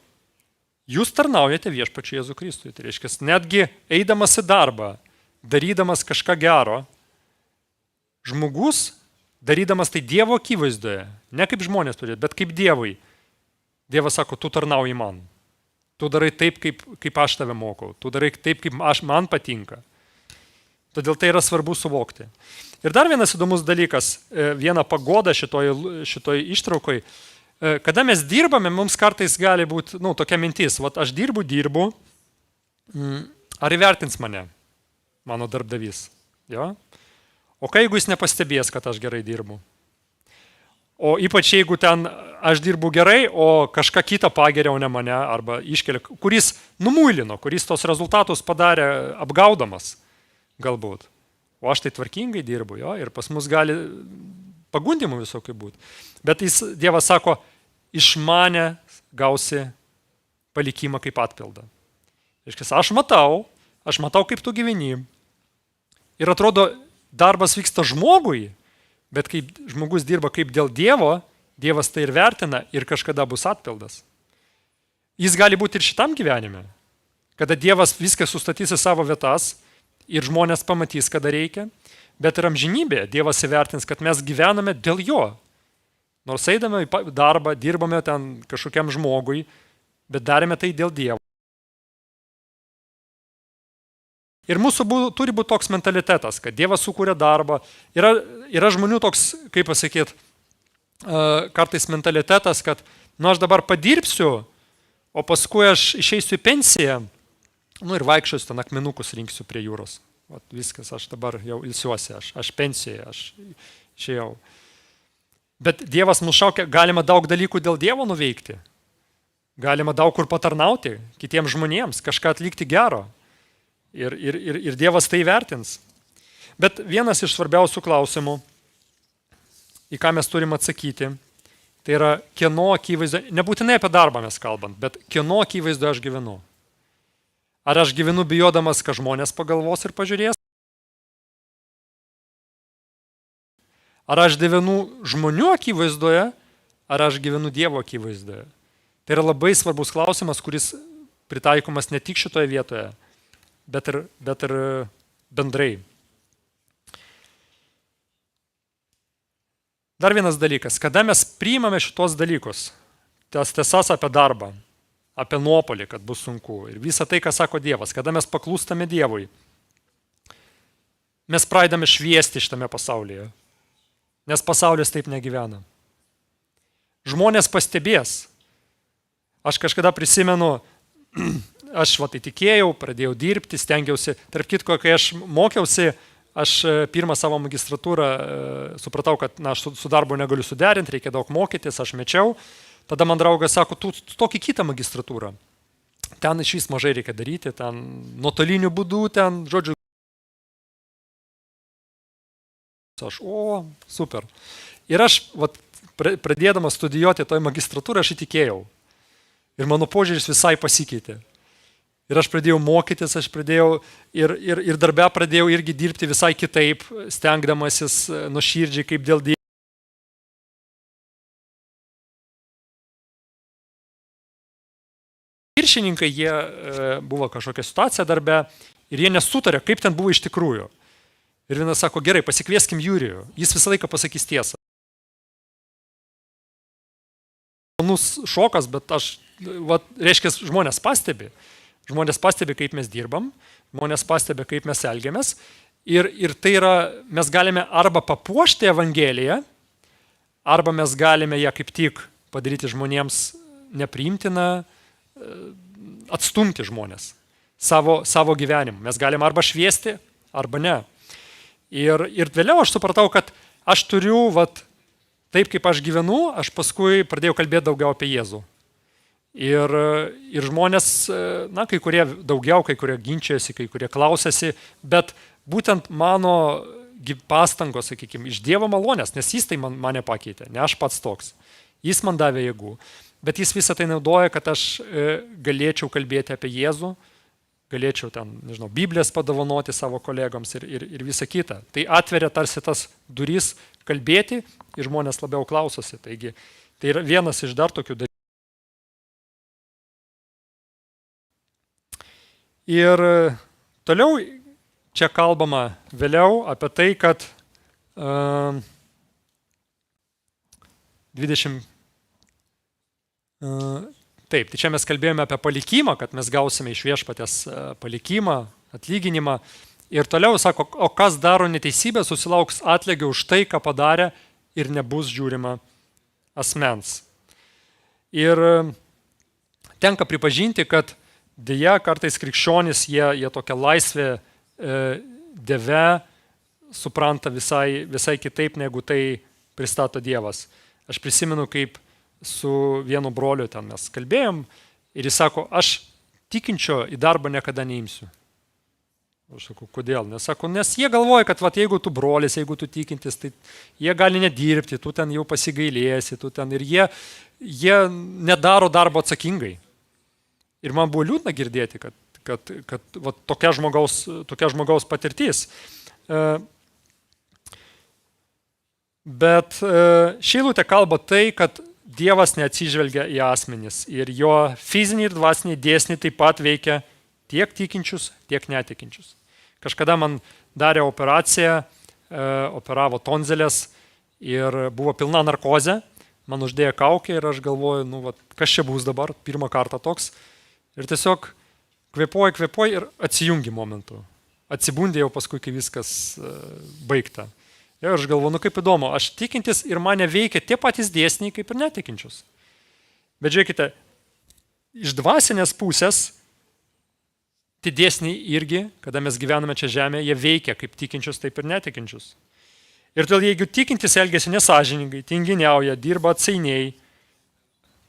jūs tarnaujate viešpačiui Jėzų Kristui. Tai reiškia, netgi eidamas į darbą, darydamas kažką gero, žmogus, darydamas tai Dievo akivaizdoje, ne kaip žmonės turi, bet kaip Dievui. Dievas sako, tu tarnauji man. Tu darai taip, kaip aš tave mokau. Tu darai taip, kaip man patinka. Todėl tai yra svarbu suvokti. Ir dar vienas įdomus dalykas, viena pagoda šitoj ištraukoj. Kada mes dirbame, mums kartais gali būti tokia mintis, aš dirbu, ar įvertins mane, mano darbdavys. Jo? O ką jeigu jis nepastebės, kad aš gerai dirbu? O ypač jeigu ten aš dirbu gerai, o kažką kitą pageriau ne mane, arba iškelia, kuris numuilino, kuris tos rezultatus padarė apgaudamas galbūt. O aš tai tvarkingai dirbu, jo, ir pas mus gali pagundimų visokių būti. Bet Dievas sako, iš mane gausi palikimą kaip atpildą. Aš matau, kaip tu gyveni. Ir atrodo, darbas vyksta žmogui, bet kai žmogus dirba kaip dėl Dievo, Dievas tai ir vertina ir kažkada bus atpildas. Jis gali būti ir šitam gyvenime, kada Dievas viską sustatys į savo vietas ir žmonės pamatys, kada reikia, bet ir amžinybė Dievas įvertins, kad mes gyvename dėl jo. Nors eidame į darbą, dirbame ten kažkokiam žmogui, bet darėme tai dėl Dievo. Ir mūsų turi būti toks mentalitetas, kad Dievas sukūrė darbą. Yra žmonių toks, kaip pasakyti, kartais mentalitetas, kad aš dabar padirbsiu, o paskui aš išeisiu į pensiją, ir vaikščiosiu ten akmenukus rinksiu prie jūros. Viskas, aš dabar jau ilsiuosi, aš pensijoje, aš išėjau. Bet Dievas mus šaukia, galima daug dalykų dėl Dievo nuveikti. Galima daug kur patarnauti kitiems žmonėms, kažką atlikti gero. Ir Dievas tai vertins. Bet vienas iš svarbiausių klausimų, į ką mes turim atsakyti, tai yra kieno akivaizdoje, nebūtinai apie darbą mes kalbant, bet kieno akivaizdoje aš gyvenu. Ar aš gyvenu bijodamas, ką žmonės pagalvos ir pažiūrės? Ar aš gyvenu žmonių akivaizdoje, ar aš gyvenu Dievo akivaizdoje? Tai yra labai svarbus klausimas, kuris pritaikomas ne tik šitoje vietoje, bet ir bendrai. Dar vienas dalykas, kada mes priimame šitos dalykus, tas tiesas apie darbą, apie nuopolį, kad bus sunku ir visą tai, ką sako Dievas, kada mes paklūstame Dievui, mes pradedame šviesti šitame pasaulyje, nes pasaulis taip negyvena. Žmonės pastebės. Aš kažkada prisimenu, aš įtikėjau, pradėjau dirbti, stengiausi, tarp kitko, kai aš mokiausi, aš pirmą savo magistratūrą supratau, kad aš su darbu negaliu suderinti, reikia daug mokytis, aš mečiau. Tada man draugas sako, tu tokį kitą magistratūrą. Ten iš vis mažai reikia daryti, ten nuotoliniu būdu, ten, žodžiu. Aš, super. Ir aš, pradėdamas studijuoti toj magistratūrą, aš įtikėjau. Ir mano požiūris visai pasikeitė. Ir aš pradėjau mokytis, aš pradėjau ir darbe pradėjau irgi dirbti visai kitaip, stengdamasis nuoširdžiai kaip dėl Dievo. Viršininkai, jie buvo kažkokia situacija darbe ir jie nesutarė, kaip ten buvo iš tikrųjų. Ir vienas sako, gerai, pasikvieskim Jurijų, jis visą laiką pasakys tiesą. Manus šokas, bet reiškia, žmonės pastebi. Žmonės pastebi, kaip mes dirbam, žmonės pastebi, kaip mes elgiamės. Ir tai yra, mes galime arba papuošti Evangeliją, arba mes galime ją kaip tik padaryti žmonėms nepriimtiną, atstumti žmonės savo gyvenimu. Mes galime arba šviesti, arba ne. Ir vėliau aš supratau, kad aš turiu, taip kaip aš gyvenu, aš paskui pradėjau kalbėti daugiau apie Jėzų. Ir žmonės, kai kurie daugiau, kai kurie ginčiasi, kai kurie klausėsi, bet būtent mano pastangos, sakykime, iš Dievo malonės, nes jis tai mane pakeitė, ne aš pats toks. Jis man davė jėgų, bet jis visą tai naudoja, kad aš galėčiau kalbėti apie Jėzų, galėčiau ten, Biblijas padovanoti savo kolegoms ir visą kitą. Tai atveria tarsi tas durys kalbėti ir žmonės labiau klausosi. Taigi, tai yra vienas iš dar tokių dalykų. Ir toliau čia kalbama vėliau apie tai, kad 20. Taip, tai čia mes kalbėjome apie palikimą, kad mes gausime iš viešpatės palikimą, atlyginimą. Ir toliau sako, o kas daro neteisybę, susilauks atlygio už tai, ką padarė ir nebus žiūrima asmens. Ir tenka pripažinti, kad deja, kartais krikščionys, jie tokią laisvę Dieve supranta visai kitaip, negu tai pristato Dievas. Aš prisimenu, kaip su vienu broliu ten mes kalbėjom ir jis sako, aš tikinčio į darbą niekada neimsiu. Aš sakau, kodėl? Nes jie galvoja, kad jeigu tu brolis, jeigu tu tikintis, tai jie gali nedirbti, tu ten jau pasigailėsi, ir jie nedaro darbo atsakingai. Ir man buvo liūdna girdėti, kad tokia žmogaus patirtis. Bet ši eilutė kalba tai, kad Dievas neatsižvelgia į asmenis ir jo fiziniai ir dvasiniai dėsniai taip pat veikia tiek tikinčius, tiek netikinčius. Kažkada man darė operaciją, operavo tonzilės ir buvo pilna narkozė, man uždėjo kaukę ir aš galvoju, kas čia bus dabar, pirmą kartą toks. Ir tiesiog kvėpuoji ir atsijungi momentu. Atsibundė jau paskui, kai viskas baigta. Ir aš galvoju, kaip įdomu, aš tikintis ir mane veikia tie patys dėsniai, kaip ir netikinčius. Bet žiūrėkite, iš dvasinės pusės, tie dėsniai irgi, kada mes gyvename čia žemėje, jie veikia kaip tikinčius, taip ir netikinčius. Ir todėl, jeigu tikintis elgiasi nesąžiningai, tinginiauja, dirba atsainiai,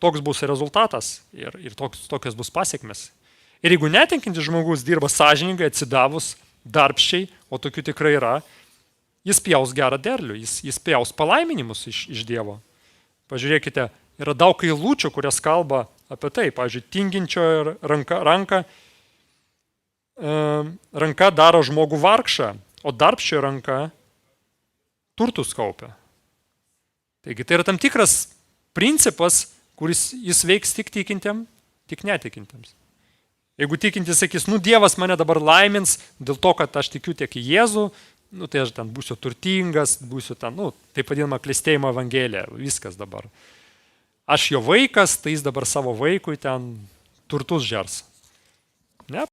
toks bus rezultatas ir tokios bus pasiekmes. Ir jeigu netikintis žmogus dirba sąžiningai, atsidavus, darbščiai, o tokių tikrai yra, jis pjaus gerą derlių, jis pjaus palaiminimus iš Dievo. Pažiūrėkite, yra daug eilučių, kurias kalba apie tai. Pavyzdžiui, tinginčio ranka ranka daro žmogų vargšą, o darbščio ranka turtus kaupia. Taigi tai yra tam tikras principas, kuris jis veiks tik tikintiem, tik netikintiems. Jeigu tikintis sakys, Dievas mane dabar laimins dėl to, kad aš tikiu tiek į Jėzų, tai aš ten būsiu turtingas, būsiu ten, taip vadinama klestėjimo evangelija, viskas dabar. Aš jo vaikas, tai jis dabar savo vaikui ten turtus žers. Ne?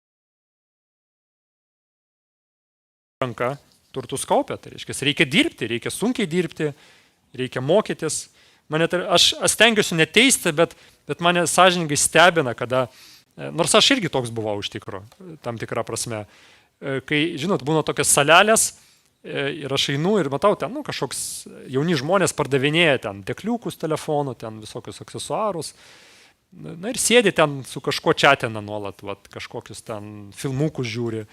Ranka turtus kaupia, tai reikia dirbti, reikia sunkiai dirbti, reikia mokytis. Aš stengiuosi neteisti, bet mane sąžiningai stebina, kada, nors aš irgi toks buvau iš tikro, tam tikrą prasme, kai, žinot, būna tokios salelės ir aš einu ir matau ten, kažkoks jauni žmonės pardavinėja ten dekliukus telefonų, ten visokius aksesuarus, ir sėdi ten su kažko čiatina nuolat, kažkokius ten filmukus žiūri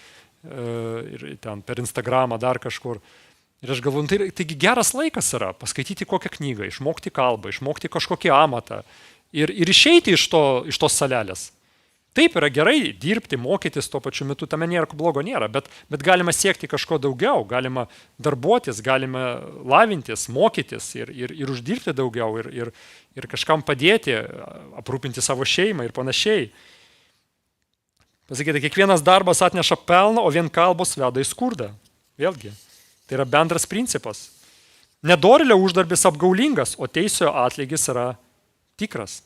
ir ten per Instagramą dar kažkur. Ir aš galvoju, taigi geras laikas yra paskaityti kokią knygą, išmokti kalbą, išmokti kažkokį amatą ir išeiti iš tos salelės. Taip yra gerai dirbti, mokytis tuo pačiu metu, tame nėra blogo nėra, bet galima siekti kažko daugiau, galima darbuotis, galima lavintis, mokytis ir uždirbti daugiau ir kažkam padėti, aprūpinti savo šeimą ir panašiai. Pasakyti, kiekvienas darbas atneša pelną, o vien kalbos veda į skurdą. Vėlgi, tai yra bendras principas. Nedorėlio uždarbis apgaulingas, o teisiojo atlygis yra tikras.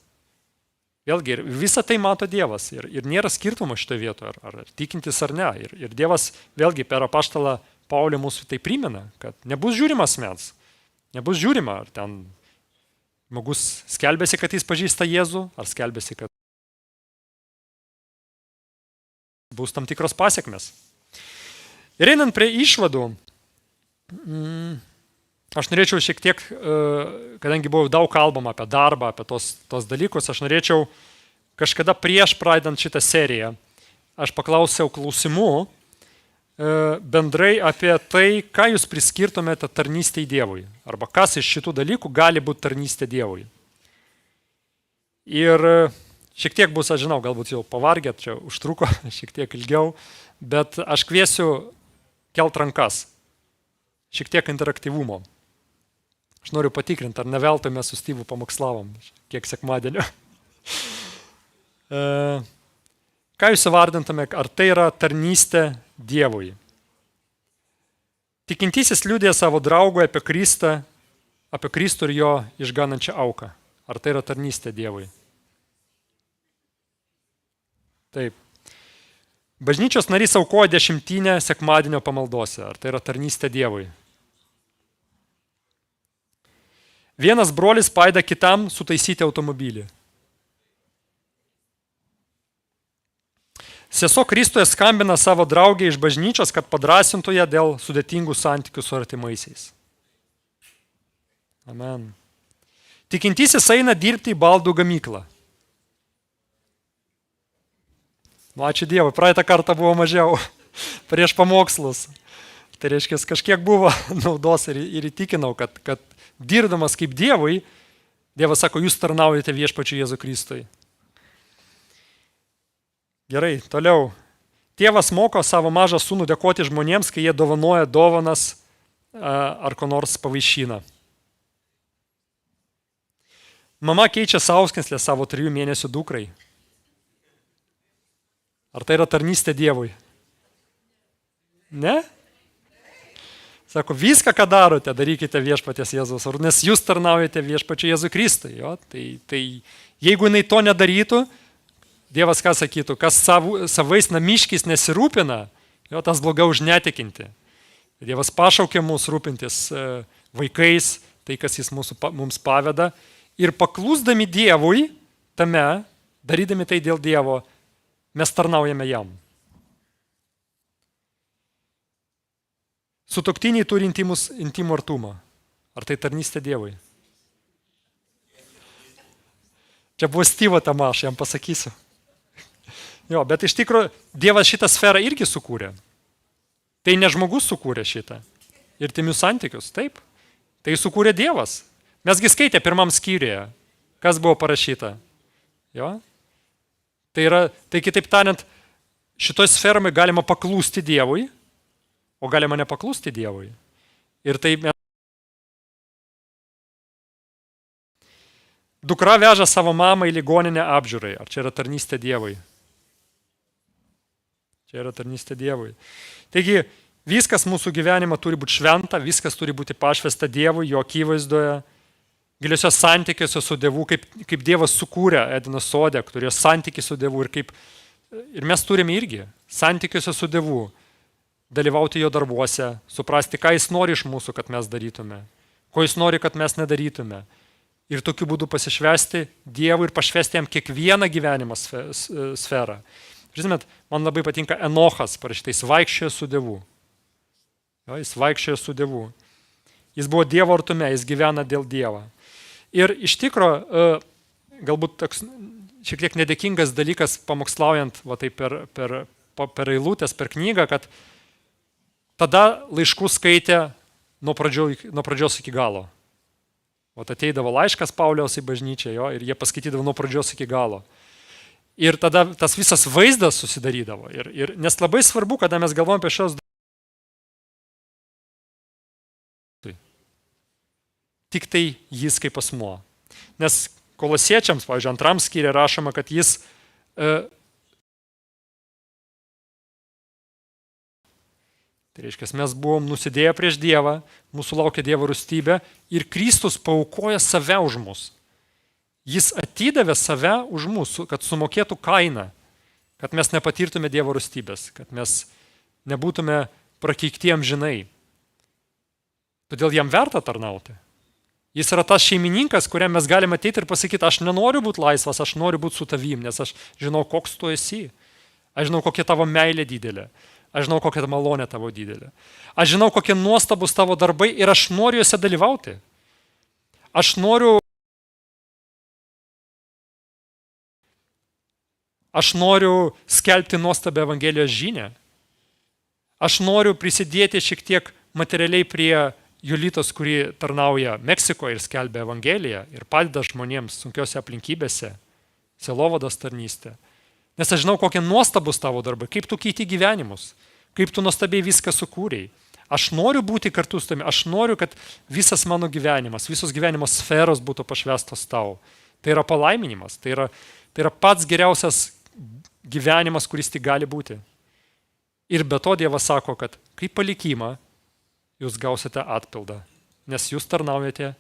Vėlgi, visą tai mato Dievas ir nėra skirtumo šitoje vietoje, ar tikintis ar ne. Ir Dievas vėlgi per apaštalą Paulį mūsų tai primena, kad nebus žiūrima asmens, nebus žiūrima, ar ten žmogus skelbėsi, kad jis pažįsta Jėzų, ar skelbėsi, kad bus tam tikros pasiekmes. Ir einant prie išvadų, aš norėčiau šiek tiek, kadangi buvo daug kalbama apie darbą, apie tos dalykus, aš norėčiau kažkada prieš pradedant šitą seriją, aš paklausiau klausimų bendrai apie tai, ką jūs priskirtumėte tarnystei Dievui, arba kas iš šitų dalykų gali būti tarnystė Dievui. Ir šiek tiek bus, aš žinau, galbūt jau pavargėt, čia užtruko šiek tiek ilgiau, bet aš kviesiu kelt rankas, šiek tiek interaktyvumo. Aš noriu patikrinti, ar ne veltui mes su Styvu pamokslavom, kiek sekmadienio. Ką jūs įvardintume, ar tai yra tarnystė Dievui? Tikintysis liudija savo draugui apie Kristų ir jo išganančią auką. Ar tai yra tarnystė Dievui? Taip. Bažnyčios narys aukoja 10 sekmadienio pamaldose. Ar tai yra tarnystė Dievui? Vienas brolis paida kitam sutaisyti automobilį. Sesuo Kristuje skambina savo draugę iš bažnyčios, kad padrasintų ją dėl sudėtingų santykių su artimaisiais. Amen. Tikintysis eina dirbti į baldų gamyklą. Ačiū Dievui, praeitą kartą buvo mažiau prieš pamokslus. Tai reiškia, kažkiek buvo naudos ir įtikinau, kad dirbdamas kaip Dievui, Dievas sako, jūs tarnaujate viešpačiui Jėzų Kristui. Gerai, toliau. Tėvas moko savo mažą sūnų dėkoti žmonėms, kai jie dovanoja dovanas ar ko nors pavaišina. Mama keičia sausgyslę savo 3 mėnesių dukrai. Ar tai yra tarnystė Dievui? Ne? Sako, viską, ką darote, darykite viešpaties Jėzaus vardu, nes jūs tarnaujate viešpačiui Jėzui Kristui. Tai jeigu jinai to nedarytų, Dievas ką sakytų, kas savais namiškiais nesirūpina, tas blogiau už netikinti. Dievas pašaukė mus rūpintis vaikais, tai kas jis mums paveda. Ir paklūsdami Dievui, tame, darydami tai dėl Dievo, mes tarnaujame jam. Sutuoktiniai turi intimų artumą. Ar tai tarnystė Dievui? Čia buvo Styvo tema, aš jam pasakysiu. Jo, bet iš tikrųjų Dievas šitą sferą irgi sukūrė. Tai ne žmogus sukūrė šitą. Ir timius santykius, taip. Tai sukūrė Dievas. Mesgi skaitė 1 skyriuje, kas buvo parašyta. Jo? Tai kitaip tariant, šitoj sferoje galima paklūsti Dievui, o galima nepaklūsti Dievui. Ir tai dukra veža savo mamą į ligoninę apžiūrai. Ar čia yra tarnystė Dievui? Čia yra tarnystė Dievui. Taigi, viskas mūsų gyvenime turi būti šventa, viskas turi būti pašvesta Dievui, jo akivaizdoje, giliuose santykiuose su Dievu, kaip Dievas sukūrė Edeno sodę, turėjo santykį su Dievu ir mes turime irgi santykiuose su Dievu, dalyvauti jo darbuose, suprasti, ką jis nori iš mūsų, kad mes darytume, ko jis nori, kad mes nedarytume. Ir tokiu būdu pasišvesti Dievui ir pašvesti jam kiekvieną gyvenimo sferą. Žinot, man labai patinka Enochas, parašyta, jis vaikščiojo su Dievu. Jo, jis vaikščiojo su Dievu. Jis buvo Dievo artume, jis gyvena dėl Dievo. Ir iš tikro, galbūt toks šiek tiek nedėkingas dalykas pamokslaujant va, tai per eilutės, per knygą, kad tada laiškų skaitė nuo pradžios iki galo. O ateidavo laiškas Pauliaus į bažnyčią, jo, ir jie paskaitydavo nuo pradžios iki galo. Ir tada tas visas vaizdas susidarydavo. Nes labai svarbu, kada mes galvojame apie šios tik tai jis kaip asmuo. Nes Kolosiečiams, pavyzdžiui, 2 skyriuje rašoma, kad jis tai reiškia, mes buvom nusidėję prieš Dievą, mūsų laukia Dievo rūstybė ir Kristus paaukoja save už mus. Jis atidavė save už mūsų, kad sumokėtų kainą, kad mes nepatirtume Dievo rūstybės, kad mes nebūtume prakeikti amžinai. Todėl jam verta tarnauti. Jis yra tas šeimininkas, kuriam mes galime ateiti ir pasakyti, aš nenoriu būti laisvas, aš noriu būti su tavim, nes aš žinau, koks tu esi. Aš žinau, kokia tavo meilė didelė. Aš žinau, kokia malonė tavo didelė. Aš žinau, kokie nuostabus tavo darbai ir aš noriu juose dalyvauti. Aš noriu skelbti nuostabę Evangelijos žinią. Aš noriu prisidėti šiek tiek materialiai prie Julitos, kuri tarnauja Meksikoje ir skelbia Evangeliją ir padeda žmonėms sunkiose aplinkybėse, sielovados tarnystė. Nes aš žinau, kokie nuostabus tavo darbai, kaip tu keiti gyvenimus, kaip tu nuostabiai viską sukūrei. Aš noriu būti kartu su tavimi, aš noriu, kad visas mano gyvenimas, visos gyvenimo sferos būtų pašvestos tau. Tai yra palaiminimas, tai yra pats geriausias gyvenimas, kuris tik gali būti. Ir be to Dievas sako, kad kaip palikimą jūs gausite atpildą, nes jūs tarnaujate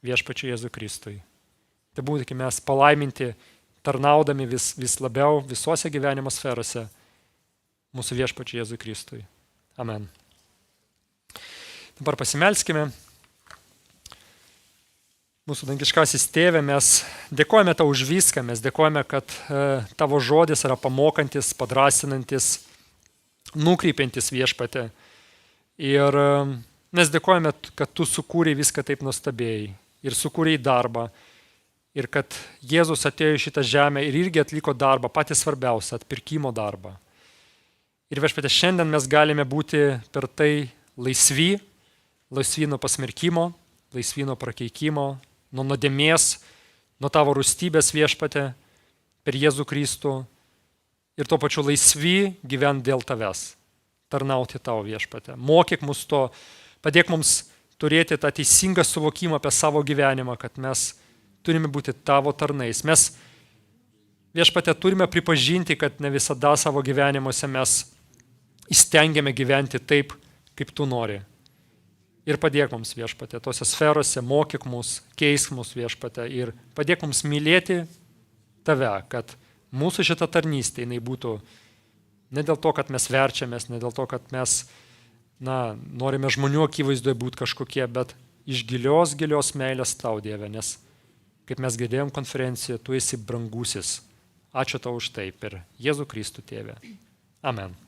viešpačiui Jėzui Kristui. Tai būkime mes palaiminti, tarnaudami vis labiau visose gyvenimo sferose mūsų viešpačiui Jėzui Kristui. Amen. Dabar pasimelskime. Mūsų dangiškasis Tėve, mes dėkojame tau už viską, mes dėkojame, kad tavo žodis yra pamokantis, padrasinantis, nukreipiantis viešpate. Ir mes dėkojame, kad tu sukūrei viską taip nuostabiai ir sukūrei darbą. Ir kad Jėzus atėjo į šitą žemę ir irgi atliko darbą, patį svarbiausią, atpirkimo darbą. Ir viešpatie, šiandien mes galime būti per tai laisvi nuo pasmerkimo, laisvi nuo prakeikimo, nuo nuodėmės, nuo tavo rūstybės viešpatie per Jėzų Kristų ir tuo pačiu laisvi gyventi dėl tavęs, tarnauti tavo viešpatie. Mokyk mus to, padėk mums turėti tą teisingą suvokimą apie savo gyvenimą, kad mes turime būti tavo tarnais. Mes, viešpatie, turime pripažinti, kad ne visada savo gyvenimuose mes įstengiame gyventi taip, kaip tu nori. Ir padėk mums, viešpatie, tose sferose, mokyk mus, keisk mus, viešpatie, ir padėk mums mylėti tave, kad mūsų šita tarnystė, jinai būtų ne dėl to, kad mes verčiamės, ne dėl to, kad mes norime žmonių akivaizdoje būti kažkokie, bet iš gilios meilės tau, Dieve, nes kaip mes girdėjom konferencijoje, tu esi brangusis. Ačiū tau už tai per Jėzų Kristų, Tėve. Amen.